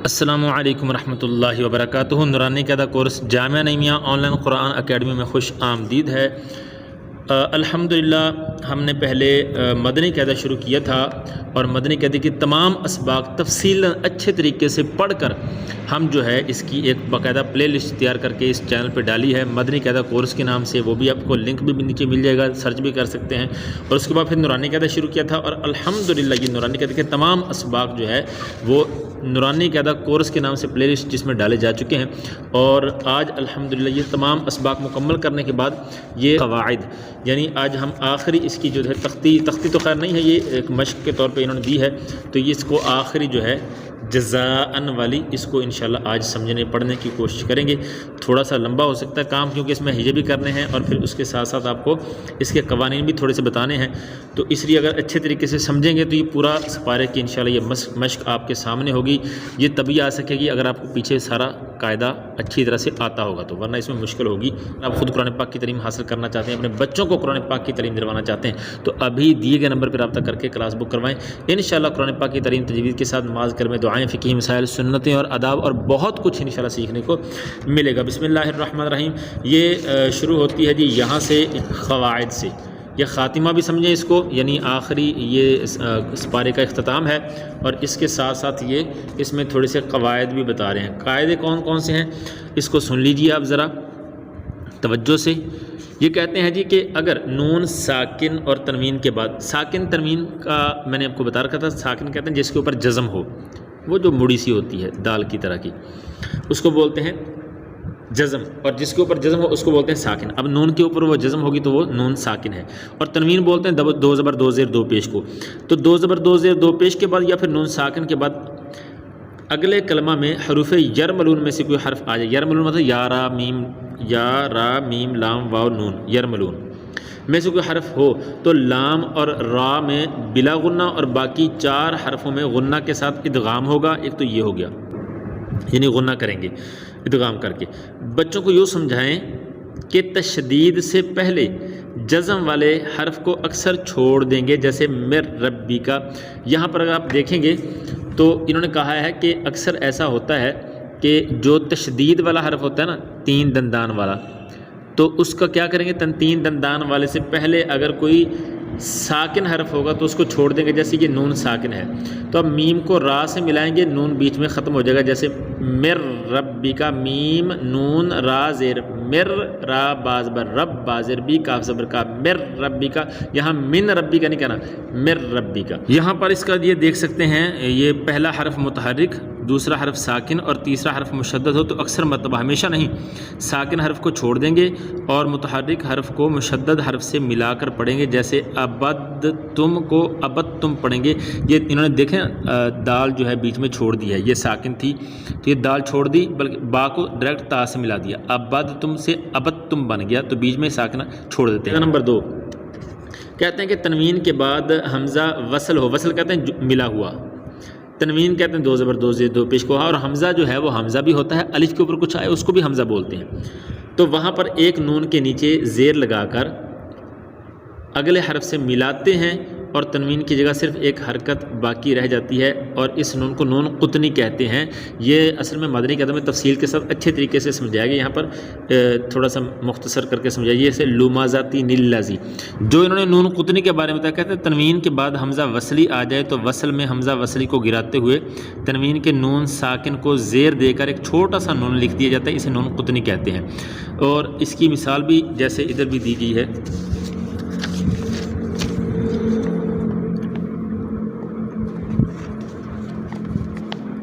السلام علیکم ورحمۃ اللہ وبرکاتہ۔ Noorani Qaida course Jamia Naeemia online Quran academy میں خوش آمدید ہے۔ الحمدللہ ہم نے پہلے مدنی قاعدہ شروع کیا تھا اور مدنی قاعدے کی تمام اسباق تفصیل اچھے طریقے سے پڑھ کر ہم جو ہے اس کی ایک باقاعدہ پلے لسٹ تیار کر کے اس چینل پہ ڈالی ہے مدنی قاعدہ کورس کے نام سے۔ وہ بھی آپ کو لنک بھی نیچے مل جائے گا، سرچ بھی کر سکتے ہیں۔ اور اس کے بعد پھر نورانی قاعدہ شروع کیا تھا اور الحمدللہ یہ نورانی قاعدے کے تمام اسباق جو ہے وہ نورانی قاعدہ کورس کے نام سے پلے لسٹ جس میں ڈالے جا چکے ہیں۔ اور آج الحمدللہ یہ تمام اسباق مکمل کرنے کے بعد یہ قواعد، یعنی آج ہم آخری اس کی جو ہے تختی تو خیر نہیں ہے، یہ ایک مشق کے طور پہ انہوں نے دی ہے، تو یہ اس کو آخری جو ہے جزاءً والی اس کو انشاءاللہ آج سمجھنے پڑھنے کی کوشش کریں گے۔ تھوڑا سا لمبا ہو سکتا ہے کام، کیونکہ اس میں ہجے بھی کرنے ہیں اور پھر اس کے ساتھ ساتھ آپ کو اس کے قوانین بھی تھوڑے سے بتانے ہیں، تو اس لیے اگر اچھے طریقے سے سمجھیں گے تو یہ پورا سپارے کی انشاءاللہ یہ مشق آپ کے سامنے ہوگی۔ یہ تبھی آ سکے گی اگر آپ کو پیچھے سارا قاعدہ اچھی طرح سے آتا ہوگا، تو ورنہ اس میں مشکل ہوگی۔ آپ خود قرآن پاک کی تعلیم حاصل کرنا چاہتے ہیں، اپنے بچوں کو قرآن پاک کی تعلیم دلوانا چاہتے ہیں، تو ابھی دیے گئے نمبر پر رابطہ کر کے کلاس بک کروائیں۔ انشاءاللہ قرآن پاک کی تعلیم تجوید کے ساتھ نماز کرمے دعائیں، فقہی مسائل، سنتیں اور آداب اور بہت کچھ انشاءاللہ سیکھنے کو ملے گا۔ بسم اللہ الرحمن الرحیم۔ یہ شروع ہوتی ہے جی یہاں سے قواعد سے، یہ خاتمہ بھی سمجھیں اس کو، یعنی آخری یہ سپارے کا اختتام ہے، اور اس کے ساتھ ساتھ یہ اس میں تھوڑے سے قواعد بھی بتا رہے ہیں۔ قاعدے کون کون سے ہیں اس کو سن لیجئے آپ ذرا توجہ سے۔ یہ کہتے ہیں جی کہ اگر نون ساکن اور تنوین کے بعد، ساکن تنوین کا میں نے آپ کو بتا رکھا تھا، ساکن کہتے ہیں جس کے اوپر جزم ہو، وہ جو مڑی سی ہوتی ہے دال کی طرح کی، اس کو بولتے ہیں جزم، اور جس کے اوپر جزم ہو اس کو بولتے ہیں ساکن۔ اب نون کے اوپر وہ جزم ہوگی تو وہ نون ساکن ہے، اور تنوین بولتے ہیں دو زبر دو زیر دو پیش کو۔ تو دو زبر دو زیر دو پیش کے بعد یا پھر نون ساکن کے بعد اگلے کلمہ میں حروف یرملون میں سے کوئی حرف آ جائے، یرملون مطلب یا را میم لام واو نون، یرملون میں سے کوئی حرف ہو تو لام اور را میں بلا غنہ اور باقی چار حرفوں میں غنہ کے ساتھ ادغام ہوگا۔ ایک تو یہ ہو گیا، یعنی غنہ کریں گے ادغام کر کے۔ بچوں کو یوں سمجھائیں کہ تشدید سے پہلے جزم والے حرف کو اکثر چھوڑ دیں گے، جیسے مر ربی کا۔ یہاں پر اگر آپ دیکھیں گے تو انہوں نے کہا ہے کہ اکثر ایسا ہوتا ہے کہ جو تشدید والا حرف ہوتا ہے نا، تین دندان والا، تو اس کا کیا کریں گے، تین دندان والے سے پہلے اگر کوئی ساکن حرف ہوگا تو اس کو چھوڑ دیں گے، جیسے یہ نون ساکن ہے تو اب میم کو را سے ملائیں گے، نون بیچ میں ختم ہو جائے گا، جیسے مر ربی کا، میم نون را زیر مر، را باز بر رب بازر بی کاف زبر کا، مر ربی کا۔ یہاں من ربی کا نہیں کہنا، مر ربی کا۔ یہاں پر اس کا یہ دیکھ سکتے ہیں، یہ پہلا حرف متحرک، دوسرا حرف ساکن اور تیسرا حرف مشدد ہو تو اکثر مرتبہ، ہمیشہ نہیں، ساکن حرف کو چھوڑ دیں گے اور متحرک حرف کو مشدد حرف سے ملا کر پڑھیں گے، جیسے ابد تم کو ابد تم پڑھیں گے۔ یہ انہوں نے دیکھیں دال جو ہے بیچ میں چھوڑ دی ہے، یہ ساکن تھی تو یہ دال چھوڑ دی، بلکہ با کو ڈائریکٹ تا سے ملا دیا، ابد تم سے ابد تم بن گیا، تو بیچ میں ساکنہ چھوڑ دیتے ہیں۔ نمبر 2 کہتے ہیں کہ تنوین کے بعد حمزہ وصل ہو، وصل کہتے ہیں ملا ہوا، تنوین کہتے ہیں دو زبر دو زیر دو پیش کو، اور حمزہ جو ہے وہ حمزہ بھی ہوتا ہے، الف کے اوپر کچھ آئے اس کو بھی حمزہ بولتے ہیں، تو وہاں پر ایک نون کے نیچے زیر لگا کر اگلے حرف سے ملاتے ہیں اور تنوین کی جگہ صرف ایک حرکت باقی رہ جاتی ہے، اور اس نون کو نون قطنی کہتے ہیں۔ یہ اصل میں مدنی قاعدہ میں تفصیل کے ساتھ اچھے طریقے سے سمجھایا گیا، یہاں پر تھوڑا سا مختصر کر کے سمجھایا، جیسے لومازاتی نیلازی۔ جو انہوں نے نون قطنی کے بارے میں بتایا، کہتے ہیں تنوین کے بعد حمزہ وصلی آ جائے تو وصل میں حمزہ وصلی کو گراتے ہوئے تنوین کے نون ساکن کو زیر دے کر ایک چھوٹا سا نون لکھ دیا جاتا ہے، اسے نون قطنی کہتے ہیں، اور اس کی مثال بھی جیسے ادھر بھی دی گئی ہے۔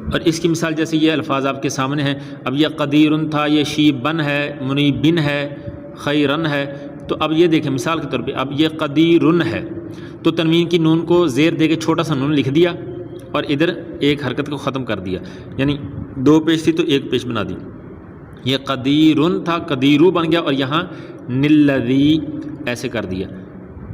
اور اس کی مثال جیسے یہ الفاظ آپ کے سامنے ہیں، اب یہ قدیرن تھا، یہ شیبن ہے، منیبن ہے، خیرن ہے، تو اب یہ دیکھیں مثال کے طور پہ، اب یہ قدیرن ہے تو تنوین کی نون کو زیر دے کے چھوٹا سا نون لکھ دیا اور ادھر ایک حرکت کو ختم کر دیا، یعنی دو پیش تھی تو ایک پیش بنا دی۔ یہ قدیرن تھا، قدیرو بن گیا، اور یہاں نلذی ایسے کر دیا،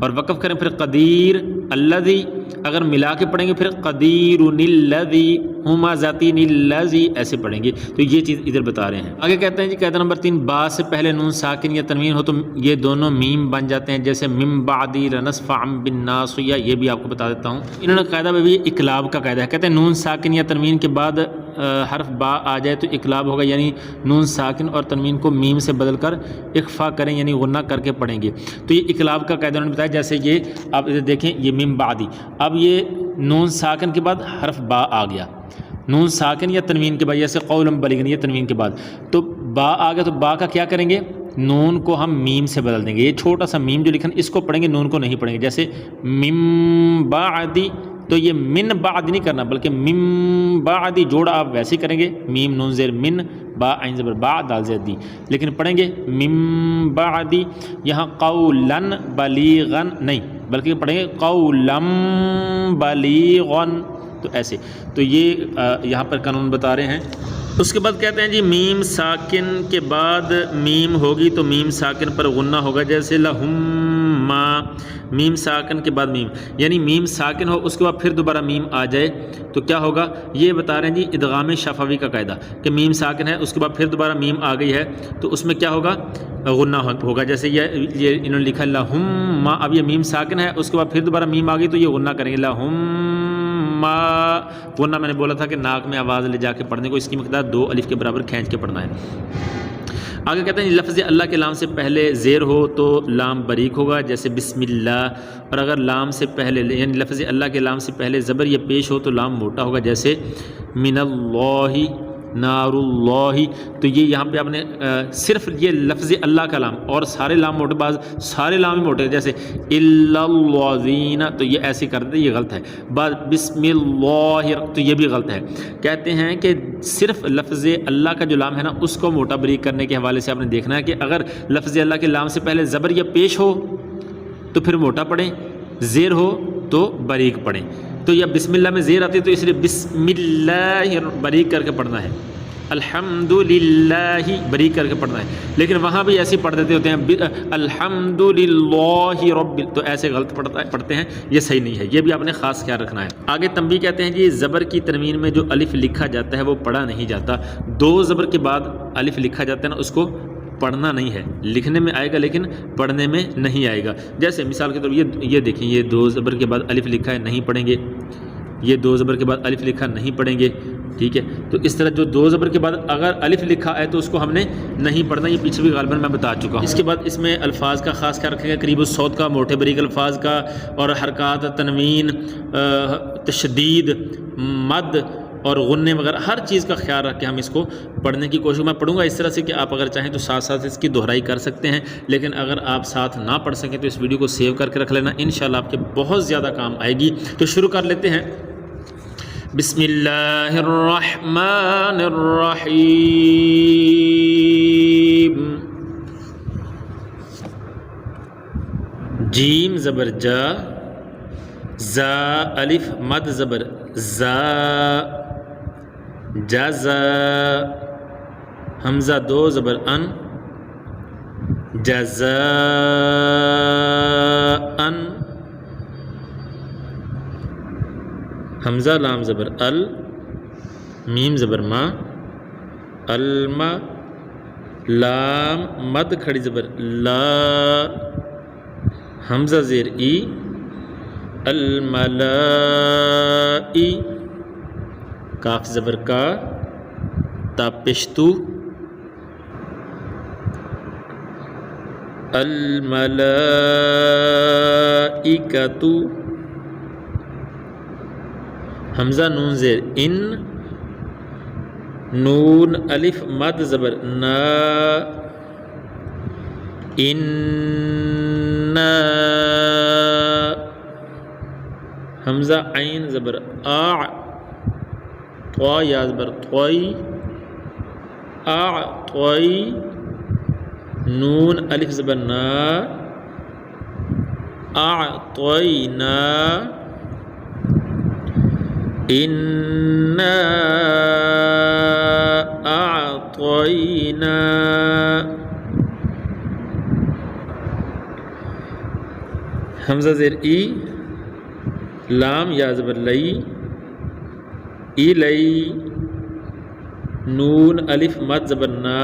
اور وقف کریں پھر قدیر الذی، اگر ملا کے پڑھیں گے پھر قدیر الذی ہما ذاتی الذی ایسے پڑھیں گے، تو یہ چیز ادھر بتا رہے ہیں۔ آگے کہتے ہیں جی قاعدہ نمبر 3، با سے پہلے نون ساکن یا تنوین ہو تو یہ دونوں میم بن جاتے ہیں، جیسے من بعدی لنصفعا بالناصیہ، یہ بھی آپ کو بتا دیتا ہوں۔ انہوں نے قاعدہ میں بھی اقلاب کا قاعدہ ہے، کہتے ہیں نون ساکن یا تنوین کے بعد حرف با آ جائے تو اقلاب ہوگا، یعنی نون ساکن اور تنوین کو میم سے بدل کر اخفا کریں، یعنی غنہ کر کے پڑھیں گے تو یہ اقلاب کا قاعدہ انہوں نے بتایا۔ جیسے یہ آپ ادھر دیکھیں، یہ میم بعدی، اب یہ نون ساکن کے بعد حرف با آ گیا، نون ساکن یا تنوین کے بعد، جیسے قولم بلیغن یہ تنوین کے بعد، تو با آ گیا تو با کا کیا کریں گے، نون کو ہم میم سے بدل دیں گے، یہ چھوٹا سا میم جو لکھن اس کو پڑھیں گے، نون کو نہیں پڑھیں گے۔ جیسے مم بعدی، تو یہ من بعد نہیں کرنا بلکہ مم بعدی جوڑا آپ ویسے ہی کریں گے، میم نون زیر من، با عین زبر با، دال زیر دی، لیکن پڑھیں گے مم بعدی۔ یہاں قولن بلیغن نہیں بلکہ پڑھیں گے قولم بلیغن، تو ایسے، تو یہ یہاں پر قانون بتا رہے ہیں۔ اس کے بعد کہتے ہیں جی میم ساکن کے بعد میم ہوگی تو میم ساکن پر غنہ ہوگا، جیسے لہم ما، میم ساکن کے بعد میم، یعنی میم ساکن ہو اس کے بعد پھر دوبارہ میم آ جائے تو کیا ہوگا، یہ بتا رہے ہیں جی ادغام شفوی کا قاعدہ، کہ میم ساکن ہے اس کے بعد پھر دوبارہ میم آ گئی ہے تو اس میں کیا ہوگا، غنہ ہوگا۔ جیسے یہ انہوں نے لکھا لہم ما، اب یہ میم ساکن ہے اس کے بعد پھر دوبارہ میم آ گئی تو یہ غنہ کریں گے، لہم ما، غنہ میں نے بولا تھا کہ ناک میں آواز لے جا کے پڑھنے کو، اس کی مقدار 2 الف کے برابر کھینچ کے پڑھنا ہے۔ آگے کہتے ہیں لفظ اللہ کے لام سے پہلے زیر ہو تو لام باریک ہوگا، جیسے بسم اللہ، اور اگر لام سے پہلے یعنی لفظ اللہ کے لام سے پہلے زبر یا پیش ہو تو لام موٹا ہوگا، جیسے من اللہ، نار اللہ، تو یہ یہاں پہ آپ نے صرف یہ لفظ اللہ کا لام، اور سارے لام موٹے، بعض سارے لام ہی موٹے، جیسے الا الذین، تو یہ ایسے کر دیتے، یہ غلط ہے۔ بعد بسم اللہ، تو یہ بھی غلط ہے۔ کہتے ہیں کہ صرف لفظ اللہ کا جو لام ہے نا اس کو موٹا باریک کرنے کے حوالے سے آپ نے دیکھنا ہے کہ اگر لفظ اللہ کے لام سے پہلے زبر یا پیش ہو تو پھر موٹا پڑھیں، زیر ہو تو باریک پڑھیں۔ تو یا بسم اللہ میں زیر آتی ہے تو اس لیے بسم اللہ باریک کر کے پڑھنا ہے، الحمدللہ باریک کر کے پڑھنا ہے، لیکن وہاں بھی ایسے پڑھ دیتے ہوتے ہیں الحمدللہ رب، تو ایسے غلط پڑھتے ہیں، یہ صحیح نہیں ہے، یہ بھی آپ نے خاص خیال رکھنا ہے۔ آگے تنبیہ کہتے ہیں جی زبر کی تنوین میں جو الف لکھا جاتا ہے وہ پڑھا نہیں جاتا، 2 زبر کے بعد الف لکھا جاتا ہے نا اس کو پڑھنا نہیں ہے، لکھنے میں آئے گا لیکن پڑھنے میں نہیں آئے گا۔ جیسے مثال کے طور پر یہ دیکھیں، یہ 2 زبر کے بعد الف لکھا ہے، نہیں پڑھیں گے، یہ 2 زبر کے بعد الف لکھا نہیں پڑھیں گے، ٹھیک ہے۔ تو اس طرح جو 2 زبر کے بعد اگر الف لکھا ہے تو اس کو ہم نے نہیں پڑھنا، یہ پیچھے بھی غالباً میں بتا چکا ہوں۔ اس کے بعد اس میں الفاظ کا خاص خیال رکھیں گے، قریب الصوت کا، موٹے باریک الفاظ کا، اور حرکات، تنوین، تشدید، مد اور غنے وغیرہ ہر چیز کا خیال رکھ کے ہم اس کو پڑھنے کی کوشش، میں پڑھوں گا اس طرح سے کہ آپ اگر چاہیں تو ساتھ ساتھ اس کی دہرائی کر سکتے ہیں، لیکن اگر آپ ساتھ نہ پڑھ سکیں تو اس ویڈیو کو سیو کر کے رکھ لینا، انشاءاللہ آپ کے بہت زیادہ کام آئے گی۔ تو شروع کر لیتے ہیں۔ بسم اللہ الرحمن الرحیم، جیم زبر جا، زا الف مد زبر زا، جزا، حمزہ 2 زبر ان، جزا ان، حمزہ لام زبر ال، میم زبر ما، الما، لام مد کھڑی زبر لا، حمزہ زیر ای، الملائی، کاف زبر کا، تا پشتو، الملائکتو، حمزہ نون زیر ان، نون الف مد زبر نا، انا، حمزہ عین زبر آ، طوا یا زبر طوئی، اعطوئی، نون الف زبر نا، اعطوینا، انا اعطینا، حمزہ زیر ای، لام یا زبر لئی، ایلئی، نون الف مد زبر نا،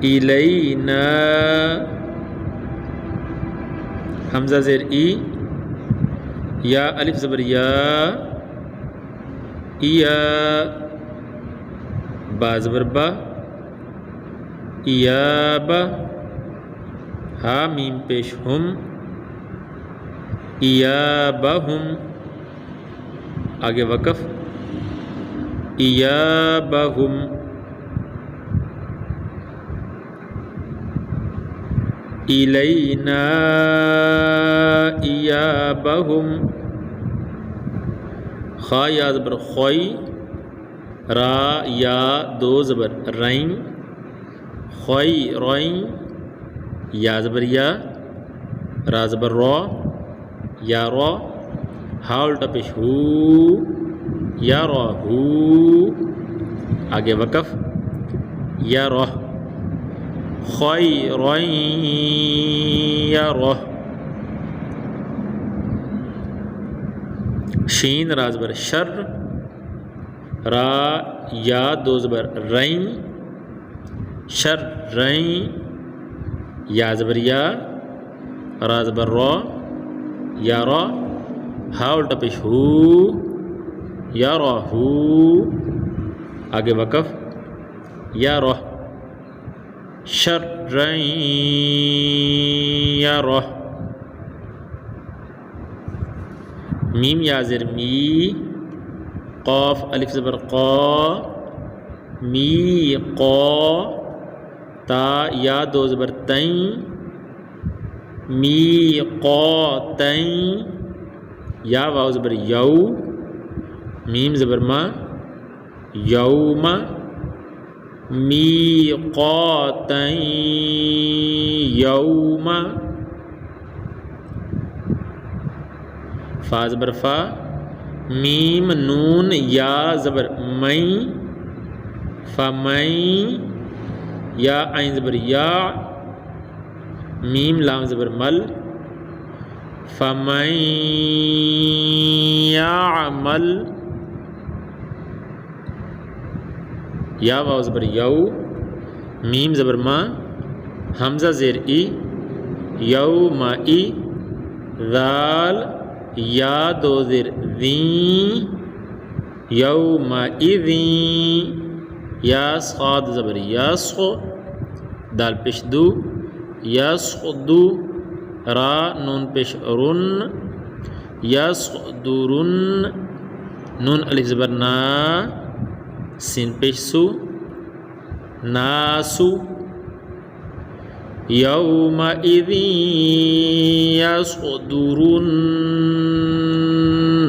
ایلینا، حمزہ زیر ای، یا الف زبر یا، با زبر با ایابا ہا میم پیش ہم ایابہم آگے وقف ایابہم الینا ایابہم خا یا زبر خوئی را یا دو زبر رائن خوئی روئن یا زبر یا را زبر رو یا رو ہا الٹا پیش ہو یا رو ہو آگے وقف یا رو خوئی روئن یا رو شین را زبر شر را یا دو زبر رین شر رین یا زبر یا را زبر رو یا رو ہا الٹا پیش ہو یا رو ہو آگے وقف یا رو شر رین یا رو میم یا زر می قاف الف زبر قا می قا تا یا دو زبر تین می قا تین یا واو زبر یو میم زبر ما یوم می قا تین یوم فا زبر فا میم نون یا زبر مئی فمئی یا عین زبر یا میم لام زبر مل فمن یعمل یا واو زبر یو میم زبر ما حمزہ زیر ای یوم ای ذال یا دو زیر ذین یوم اذین یا صاد زبر یاسخ دال پیش دو یاسخدو را نون پیش رن یاسخدرن نون الف زبر نا سین پیش سو ناسو یوم اذین یصدرن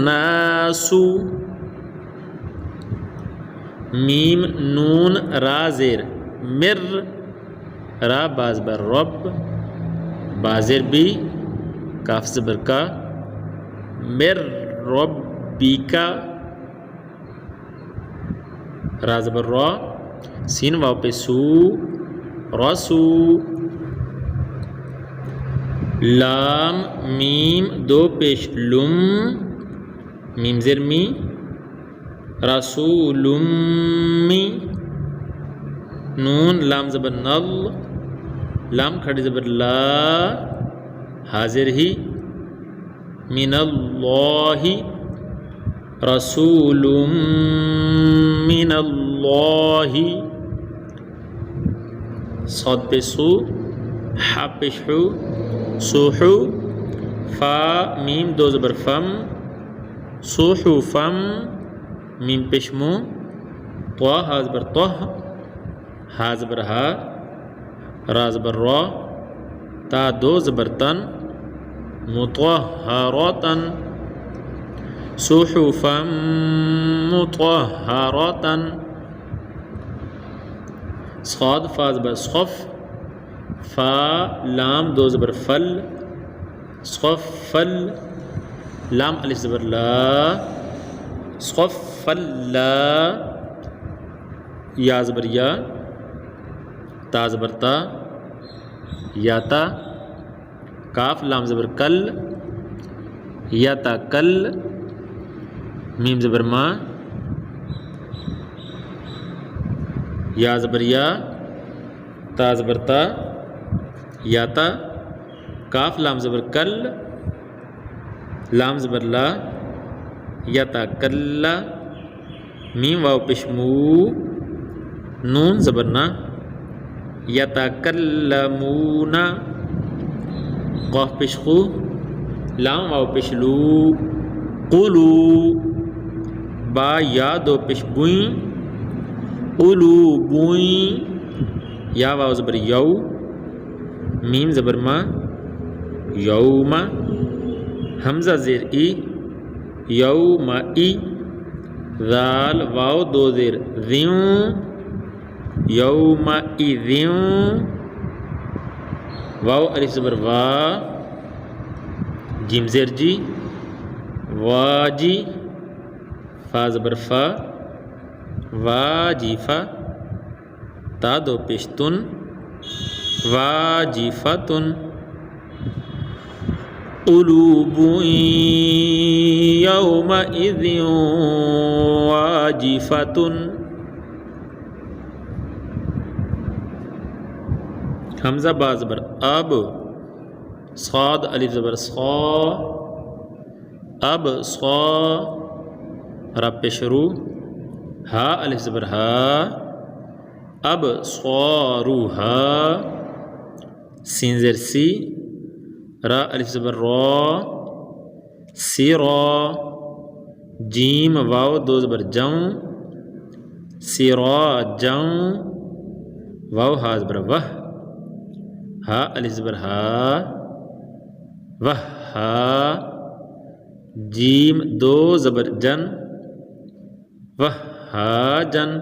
ناسو میم نون را زیر مر را باز بر رب بازر بی کاف زبر کا مر ربی کا را زبر را سین واو پہ سو رسو لام میم دو پیش لم میم زر می رسول می نون لام زبر نل لام کھڑی زبر لا حاضر ہی من اللہ رسول من اللہ صاد پہ سو حا پہ شو سوحو فا میم دو زبر فم سوحو فم میم پشمو طا ہا زبر طہ ہا زبر ہا را زبر را تا دو زبر تن مطہراتن صحفا مطہراتن صاد فا زبر صف فا لام دو زبر فل صفل لام الف زبر لا صفل لا یا زبر یا تا زبر تا یا تا کاف لام زبر کل یا تا کل میم زبر ما یا زبر یا تا زبر تا یا تا کاف لام زبر کل لام زبر لا یا تا کلا میم واو پشمو نون زبرنا یتکلمون قاف پشخو لام واو پشلو قلو با یا دو پشبوئیں قلو بوئیں یا واو زبر یو میم زبر ما یوم حمزہ زیر ای یوم ای ذال واو دو زیر ذیوں یوم ای ذیوں واو الف زبر وا جیم زیر جی واجی فا زبر فا واجیفا تا دو پشتن واجفتن قلوب یومئذ واجفتن حمزہ با زبر اب صاد الف زبر صا اب صا رب شروع ہا الف زبر ہا اب صاروہا سین زیر سی را الف زبر را سی را جیم واو دو زبر جاؤں سی را جاؤں واو ہا زبر وہ ہا الف زبر ہا وہ ہا جیم دو زبر جن وہ ہا جن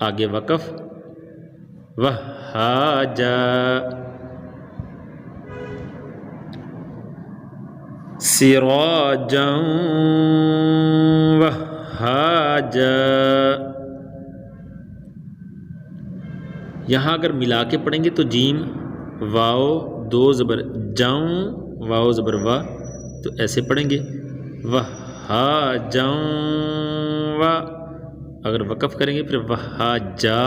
آگے وقف وہ ہا جا سراجا وہ ہا جا یہاں اگر ملا کے پڑھیں گے تو جیم واو دو زبر جاؤں واو زبر وا تو ایسے پڑھیں گے وہ ہا جاؤں وا اگر وقف کریں گے پھر وہ ہا جا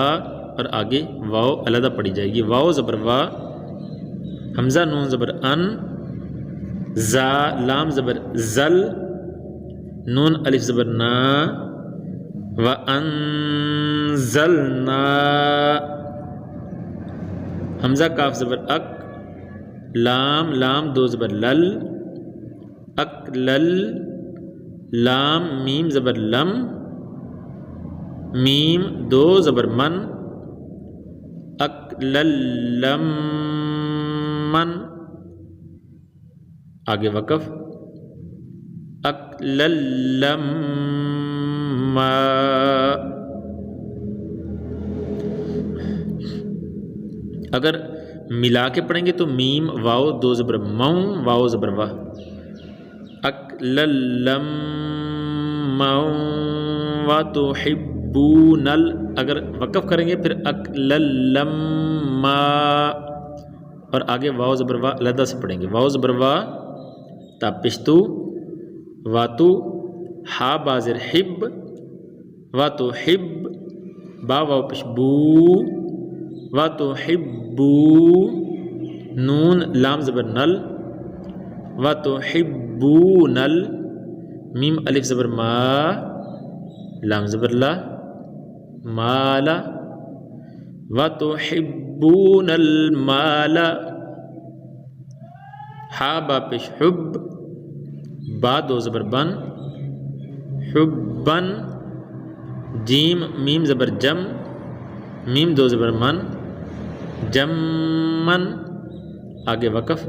اور آگے واو علیحدہ پڑھی جائے گی واو زبر وا حمزہ نون زبر ان زا لام زبر زل نون الف زبر نا وَأَنزَلْنَا حمزہ کاف زبر اک لام لام دو زبر لل اک لل لام میم زبر لم میم دو زبر من اک لم من آگے وقف اک لم اگر ملا کے پڑھیں گے تو میم واو دو زبر موں واو زبر وا اکللم موں وتحبون اگر وقف کریں گے پھر اکللم اور آگے واو زبر وا علیحدہ سے پڑھیں گے واو زبر وا تا پشتو واتو ہا بازر حب وتحب با واو پش بو وتحبو نون لام زبر نل وتحبون میم الف زبر ما لام زبر لا مالا وتحبون المال ہا با پش حب با دو زبر بن حبن جیم میم زبر جم میم دو زبر من جمن آگے وقف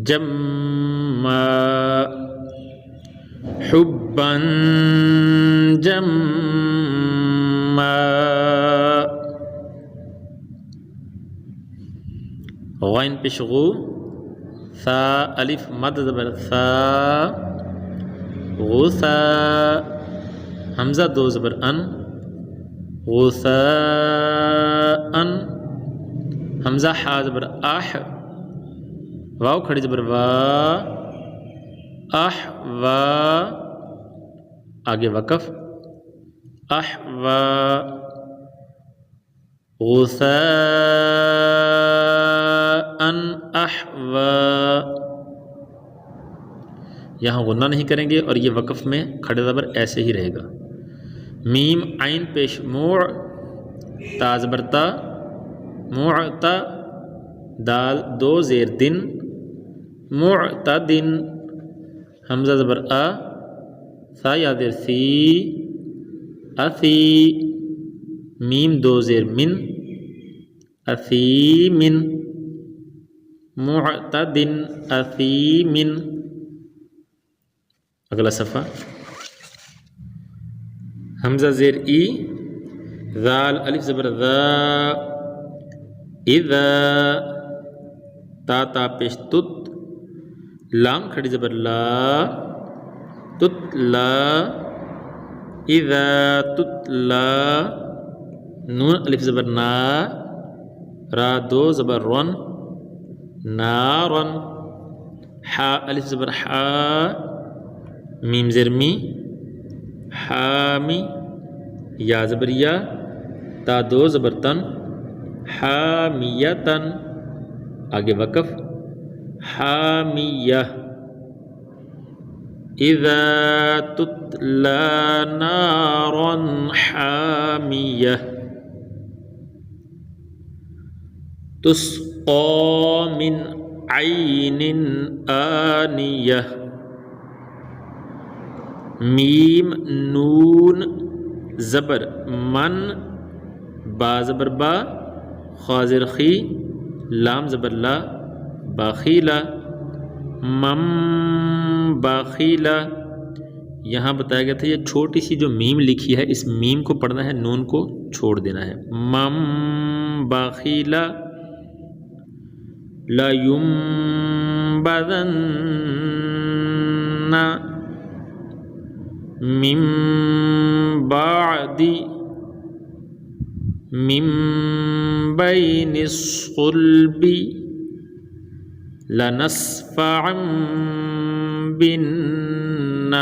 جم حبن جم غین پشغو ثا الف مد زبر ثا غثا حمزہ دو زبر ان غثاء حمزہ حا زبر اح واو کھڑی زبر وا اح وا آگے وقف اح وا غثاء اح وا یہاں غنہ نہیں کریں گے اور یہ وقف میں کھڑے زبر ایسے ہی رہے گا میم عین پیش موع تا زبر تا معتا دال دو زیر دن معتدن حمزہ زبر ثا یا زیر سی اثی میم دو زیر من اثیمن معتدن اثیمن. اگلا صفحہ حمزہ زیر ای ذال الف زبر ذا اذا تا تا پیش تت لام کھڑی زبر لا تتلا اذا تتلا نون الف زبر نا را دو زبر رن نارن حا الف زبر حا میم زیر می حامی یا زبر یا تا دو زبر تن حامیتن آگے وقف حامیہ اذا تتلا نارا حامیہ تسقى من عين آنية میم نون زبر من با زبر با خا زیر خی لام زبر لا باخیلا مم باخیلا. یہاں بتایا گیا تھا یہ چھوٹی سی جو میم لکھی ہے اس میم کو پڑھنا ہے نون کو چھوڑ دینا ہے. مم باخیلا لا ينبذن من بعد من بين الصلب لنسفعا بالناصية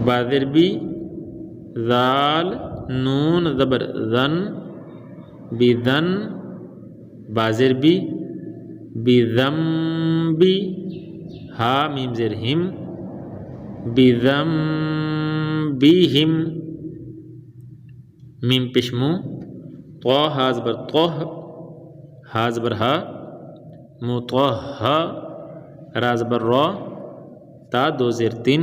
بادر بی ذال نون زبر ذن بذن بازر بی بذنبی ہا میم زیر ہم بذنبہم میم پشمو طا ہا زبر طہ ہا زبر ہا مطہا را زبر را تا دو زیر تن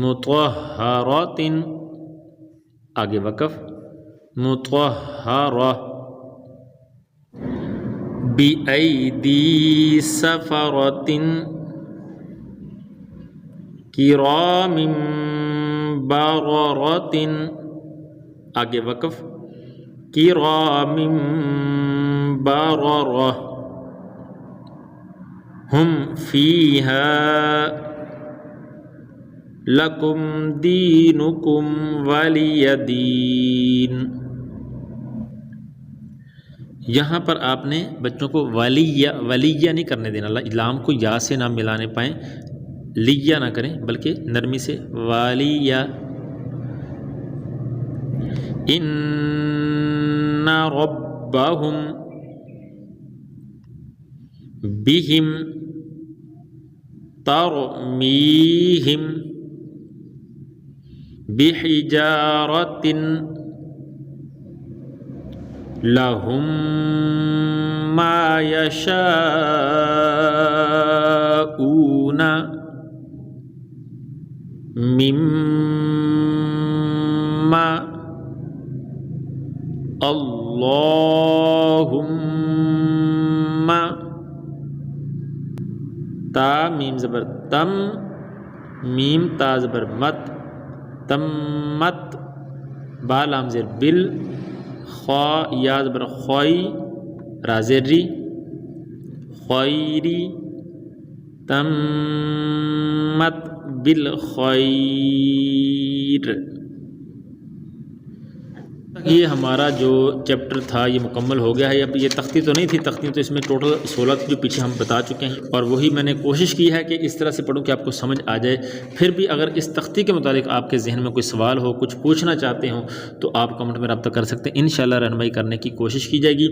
مطہرات آگے وقف مطہرہ بِأَيْدِي سَفَرَةٍ كِرَامٍ بَرَرَةٍ آگے وقف كِرَامٍ بَرَرَةٍ ہم فِيهَا لَكُمْ دِينُكُمْ وَلِيَ دِينٍ. یہاں پر آپ نے بچوں کو ولیہ نہیں کرنے دینا، لام کو یا سے نہ ملانے پائیں، لیہ نہ کریں بلکہ نرمی سے ولیہ. ان ربهم بهم ترمیہم بحجارۃ لهم ما يشاءون مما اللهم تا میم زبر تم میم تا زبر مت تمت با لام زیر بل خا یا زبر خوئی را زیر ری خیری تمت بالخیر. یہ ہمارا جو چیپٹر تھا یہ مکمل ہو گیا ہے. اب یہ تختی تو نہیں تھی، تختی تو اس میں ٹوٹل 16 تھی جو پیچھے ہم بتا چکے ہیں، اور وہی میں نے کوشش کی ہے کہ اس طرح سے پڑھوں کہ آپ کو سمجھ آ جائے. پھر بھی اگر اس تختی کے متعلق آپ کے ذہن میں کوئی سوال ہو، کچھ پوچھنا چاہتے ہوں تو آپ کمنٹ میں رابطہ کر سکتے ہیں. انشاءاللہ رہنمائی کرنے کی کوشش کی جائے گی.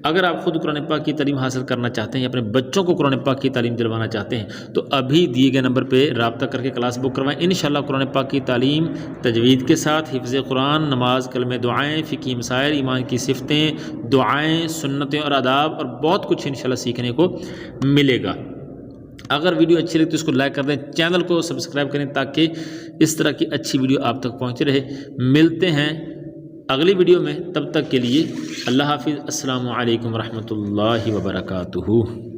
اگر آپ خود قرآن پاک کی تعلیم حاصل کرنا چاہتے ہیں یا اپنے بچوں کو قرآن پاک کی تعلیم دلوانا چاہتے ہیں تو ابھی دیے گئے نمبر پہ رابطہ کر کے کلاس بک کروائیں۔ انشاءاللہ قرآن پاک کی تعلیم تجوید کے ساتھ حفظ قرآن، نماز، کلمہ، دعائیں، فقہی مسائل، ایمان کی صفتیں، دعائیں، سنتیں اور آداب اور بہت کچھ انشاءاللہ سیکھنے کو ملے گا۔ اگر ویڈیو اچھی لگے تو اس کو لائک کر دیں، چینل کو سبسکرائب کریں تاکہ اس طرح کی اچھی ویڈیو آپ تک پہنچ رہے۔ ملتے ہیں اگلی ویڈیو میں، تب تک کے لیے اللہ حافظ۔ السلام علیکم ورحمۃ اللہ وبرکاتہ۔